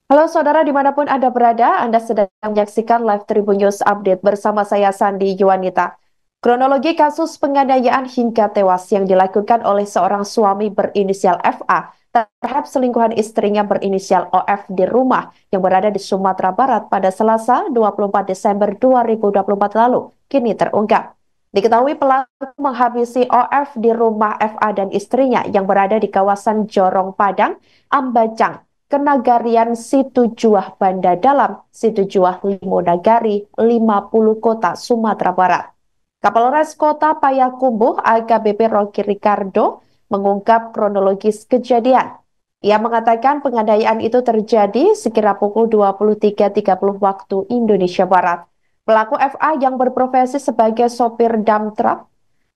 Halo saudara dimanapun Anda berada, Anda sedang menyaksikan Live Tribun News Update bersama saya Sandi Yuwanita. Kronologi kasus penganiayaan hingga tewas yang dilakukan oleh seorang suami berinisial FA terhadap selingkuhan istrinya berinisial OF di rumah yang berada di Sumatera Barat pada Selasa 24 Desember 2024 lalu kini terungkap. Diketahui pelaku menghabisi OF di rumah FA dan istrinya yang berada di kawasan Jorong Padang, Ambacang, Kenagarian Situjuah Banda Dalam, Situjuah Limonagari, 50 Kota, Sumatera Barat. Kapolres Kota Payakumbuh AKBP Rocky Ricardo mengungkap kronologis kejadian. Ia mengatakan penganiayaan itu terjadi sekira pukul 23.30 waktu Indonesia Barat. Pelaku FA yang berprofesi sebagai sopir dump truck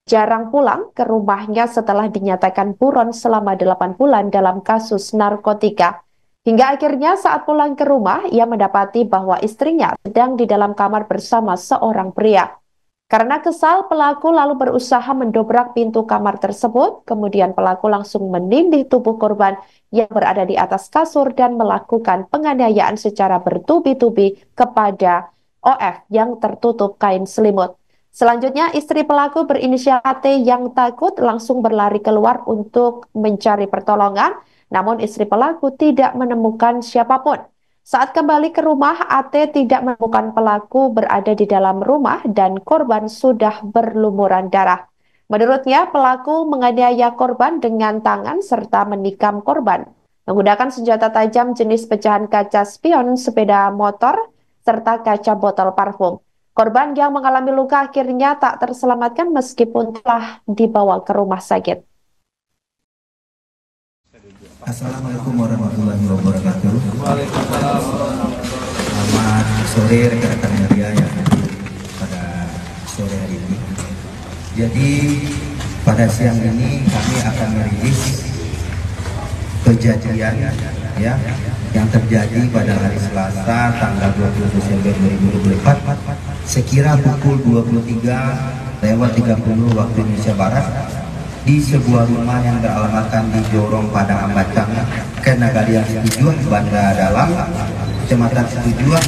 jarang pulang ke rumahnya setelah dinyatakan buron selama 8 bulan dalam kasus narkotika. Hingga akhirnya saat pulang ke rumah, ia mendapati bahwa istrinya sedang di dalam kamar bersama seorang pria. Karena kesal, pelaku lalu berusaha mendobrak pintu kamar tersebut, kemudian pelaku langsung menindih tubuh korban yang berada di atas kasur dan melakukan penganiayaan secara bertubi-tubi kepada OF yang tertutup kain selimut. Selanjutnya, istri pelaku berinisial AT yang takut langsung berlari keluar untuk mencari pertolongan, namun istri pelaku tidak menemukan siapapun. Saat kembali ke rumah, AT tidak menemukan pelaku berada di dalam rumah dan korban sudah berlumuran darah. Menurutnya, pelaku menganiaya korban dengan tangan serta menikam korban menggunakan senjata tajam jenis pecahan kaca spion sepeda motor serta kaca botol parfum. Korban yang mengalami luka akhirnya tak terselamatkan meskipun telah dibawa ke rumah sakit. Assalamualaikum warahmatullahi wabarakatuh. Selamat sore rekan-rekan media yang hadir pada sore hari ini. Jadi pada siang ini kami akan merilis kejadian ya yang terjadi pada hari Selasa tanggal 20 Desember 2024 sekira pukul 23.30 waktu Indonesia Barat di sebuah rumah yang beralamatkan di Jorong Padang Ambacang, Kenagarian Situjuah Banda Dalam, Kecamatan Situjuah,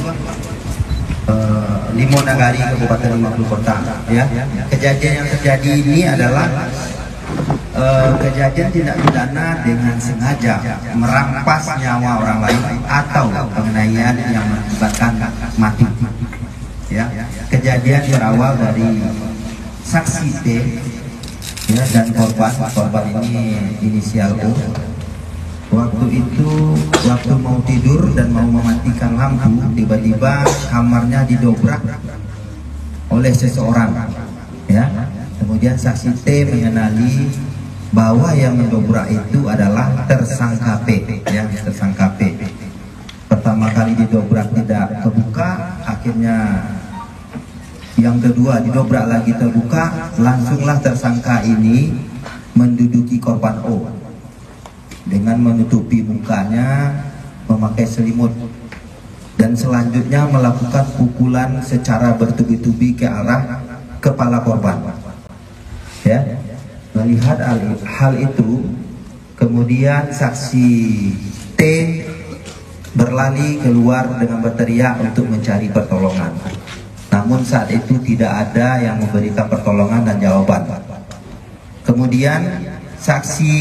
Limonagari, Kabupaten 50 Kota. Ya, kejadian yang terjadi ini adalah kejadian tindak pidana dengan sengaja merampas nyawa orang lain atau penganiayaan yang mengakibatkan mati. Ya, kejadian berawal dari saksi T. Ya, dan korban ini inisial O. Waktu itu mau tidur dan mau mematikan lampu, tiba-tiba kamarnya didobrak oleh seseorang. Ya, kemudian saksi T mengenali bahwa yang mendobrak itu adalah tersangka P. Ya, tersangka P. Pertama kali didobrak tidak kebuka, akhirnya yang kedua didobrak lagi terbuka, langsunglah tersangka ini menduduki korban O dengan menutupi mukanya memakai selimut dan selanjutnya melakukan pukulan secara bertubi-tubi ke arah kepala korban. Ya, melihat hal itu, kemudian saksi T berlari keluar dengan berteriak untuk mencari pertolongan. Namun saat itu tidak ada yang memberikan pertolongan dan jawaban. Kemudian saksi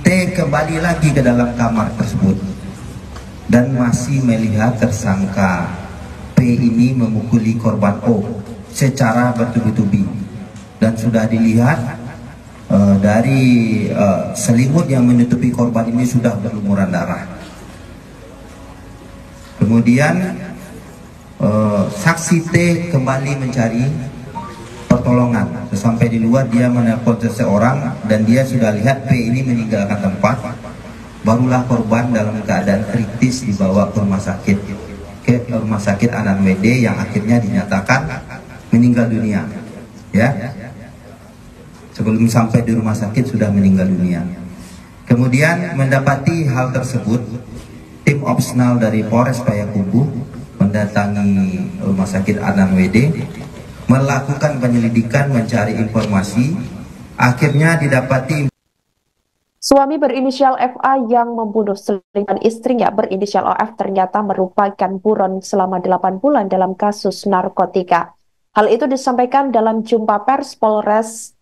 T kembali lagi ke dalam kamar tersebut dan masih melihat tersangka P ini memukuli korban O secara bertubi-tubi. Dan sudah dilihat dari selimut yang menutupi korban ini sudah berlumuran darah. Kemudian saksi T kembali mencari pertolongan. Sampai di luar dia menelpon seseorang dan dia sudah lihat P ini meninggalkan tempat. Barulah korban dalam keadaan kritis dibawa ke rumah sakit Anan WD yang akhirnya dinyatakan meninggal dunia. Ya, sebelum sampai di rumah sakit sudah meninggal dunia. Kemudian mendapati hal tersebut, tim opsional dari Polres Payakumbuh mendatangi rumah sakit Anan WD, melakukan penyelidikan, mencari informasi, akhirnya didapati Suami berinisial FA yang membunuh selingkuhan istrinya berinisial OF ternyata merupakan buron selama 8 bulan dalam kasus narkotika. Hal itu disampaikan dalam jumpa pers Polres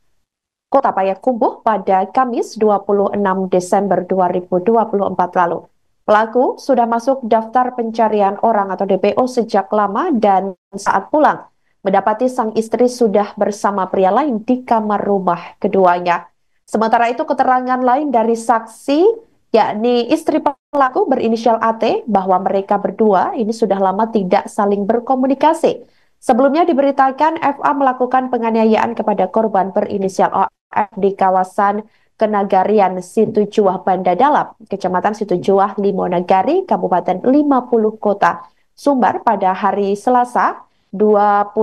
Kota Payakumbuh pada Kamis 26 Desember 2024 lalu. Pelaku sudah masuk daftar pencarian orang atau DPO sejak lama dan saat pulang, mendapati sang istri sudah bersama pria lain di kamar rumah keduanya. Sementara itu keterangan lain dari saksi, yakni istri pelaku berinisial AT, bahwa mereka berdua ini sudah lama tidak saling berkomunikasi. Sebelumnya diberitakan FA melakukan penganiayaan kepada korban berinisial OF di kawasan Kenagarian Situjuah Banda Dalam, Kecamatan Situjuah Limonagari, Kabupaten 50 Kota, Sumbar pada hari Selasa 24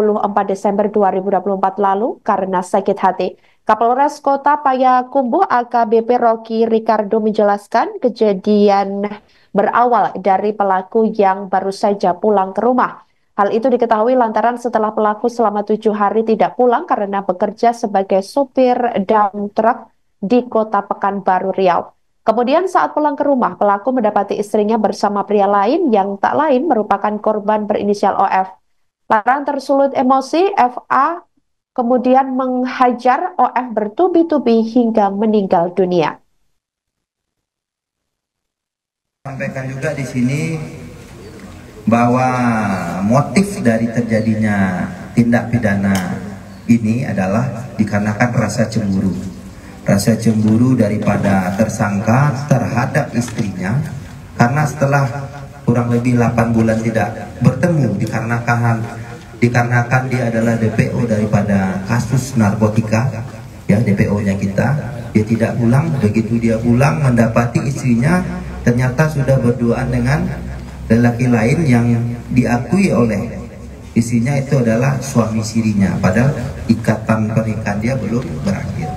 Desember 2024 lalu karena sakit hati. Kapolres Kota Payakumbuh AKBP Rocky Ricardo menjelaskan kejadian berawal dari pelaku yang baru saja pulang ke rumah. Hal itu diketahui lantaran setelah pelaku selama 7 hari tidak pulang karena bekerja sebagai sopir dump truck di Kota Pekanbaru Riau. Kemudian saat pulang ke rumah, pelaku mendapati istrinya bersama pria lain yang tak lain merupakan korban berinisial OF. Lantaran tersulut emosi, FA kemudian menghajar OF bertubi-tubi hingga meninggal dunia. Sampaikan juga di sini bahwa motif dari terjadinya tindak pidana ini adalah dikarenakan rasa cemburu. Rasa cemburu daripada tersangka terhadap istrinya, karena setelah kurang lebih 8 bulan tidak bertemu dikarenakan dia adalah DPO daripada kasus narkotika, ya DPO-nya kita, dia tidak pulang. Begitu dia pulang mendapati istrinya ternyata sudah berduaan dengan lelaki lain yang diakui oleh istrinya itu adalah suami sirinya, padahal ikatan pernikahan dia belum berakhir.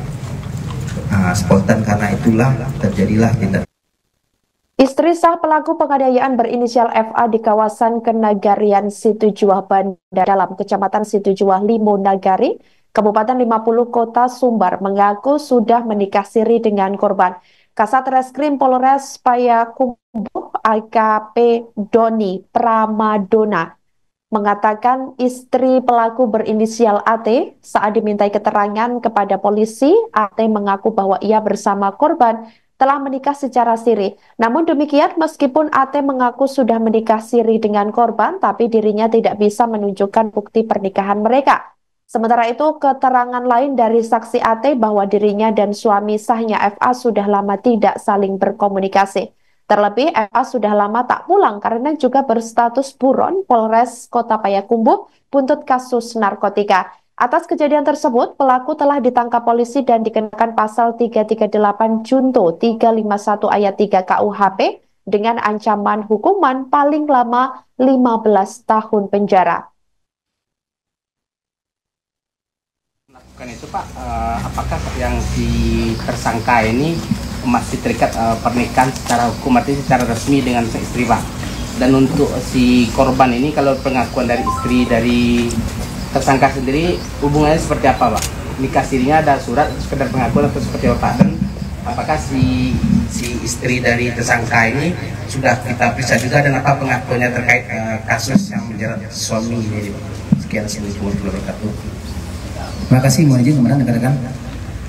Spontan karena itulah terjadilah tindak. Istri sah pelaku penganiayaan berinisial FA di kawasan Kenagarian Situjuah Banda Dalam, Kecamatan Situjuah Limonagari, Kabupaten 50 Kota Sumbar, mengaku sudah menikah siri dengan korban. Kasat Reskrim Polres Payakumbuh AKP Doni Pramadona mengatakan istri pelaku berinisial AT saat dimintai keterangan kepada polisi, AT mengaku bahwa ia bersama korban telah menikah secara siri. Namun demikian, meskipun AT mengaku sudah menikah siri dengan korban, tapi dirinya tidak bisa menunjukkan bukti pernikahan mereka. Sementara itu, keterangan lain dari saksi AT bahwa dirinya dan suami sahnya FA sudah lama tidak saling berkomunikasi. Terlebih, FA sudah lama tak pulang karena juga berstatus buron Polres Kota Payakumbuh buntut kasus narkotika. Atas kejadian tersebut, pelaku telah ditangkap polisi dan dikenakan pasal 338 Junto 351 ayat 3 KUHP dengan ancaman hukuman paling lama 15 tahun penjara. Melakukan itu Pak, apakah yang si tersangka ini masih terikat pernikahan secara hukum, artinya secara resmi dengan istri Pak? Dan untuk si korban ini, kalau pengakuan dari istri dari tersangka sendiri, hubungannya seperti apa Pak? Nikah sirinya ada surat sekedar pengakuan atau seperti apa Pak? Dan apakah si istri dari tersangka ini sudah kita periksa juga, dan apa pengakuannya terkait kasus yang menjerat suami ini? Sekian, assalamualaikum warahmatullahi wabarakatuh. Terima kasih mohon izin kemudian rekan-rekan.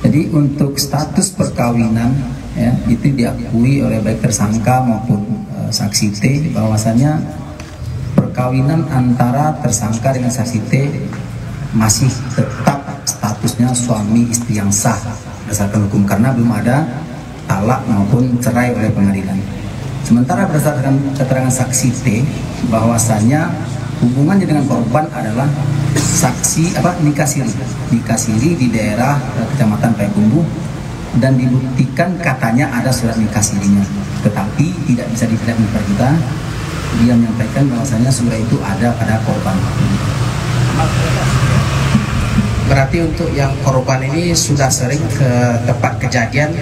Jadi untuk status perkawinan ya, itu diakui oleh baik tersangka maupun saksi T bahwasannya perkawinan antara tersangka dengan saksi T masih tetap statusnya suami istri yang sah berdasarkan hukum, karena belum ada talak maupun cerai oleh pengadilan. Sementara berdasarkan keterangan saksi T bahwasannya hubungannya dengan korban adalah nikah siri di daerah Kecamatan Payakumbuh, dan dibuktikan katanya ada surat nikah sirinya, tetapi tidak bisa diperlihatkan kita. Dia menyampaikan bahwasanya surat itu ada pada korban. Berarti untuk yang korban ini sudah sering ke tempat kejadian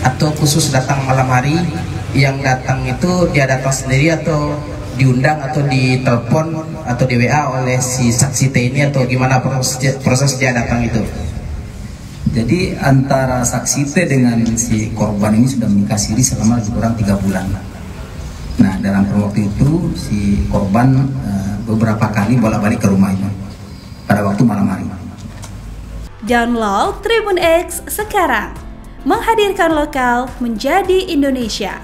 atau khusus datang malam hari? Yang datang itu dia datang sendiri atau diundang atau ditelepon atau di WA oleh si saksi T ini, atau gimana proses dia datang itu? Jadi antara saksi T dengan si korban ini sudah menikah siri selama lebih kurang 3 bulan. Nah, dalam waktu itu si korban beberapa kali bolak-balik ke rumah itu pada waktu malam hari. Download Tribun X sekarang, menghadirkan lokal menjadi Indonesia.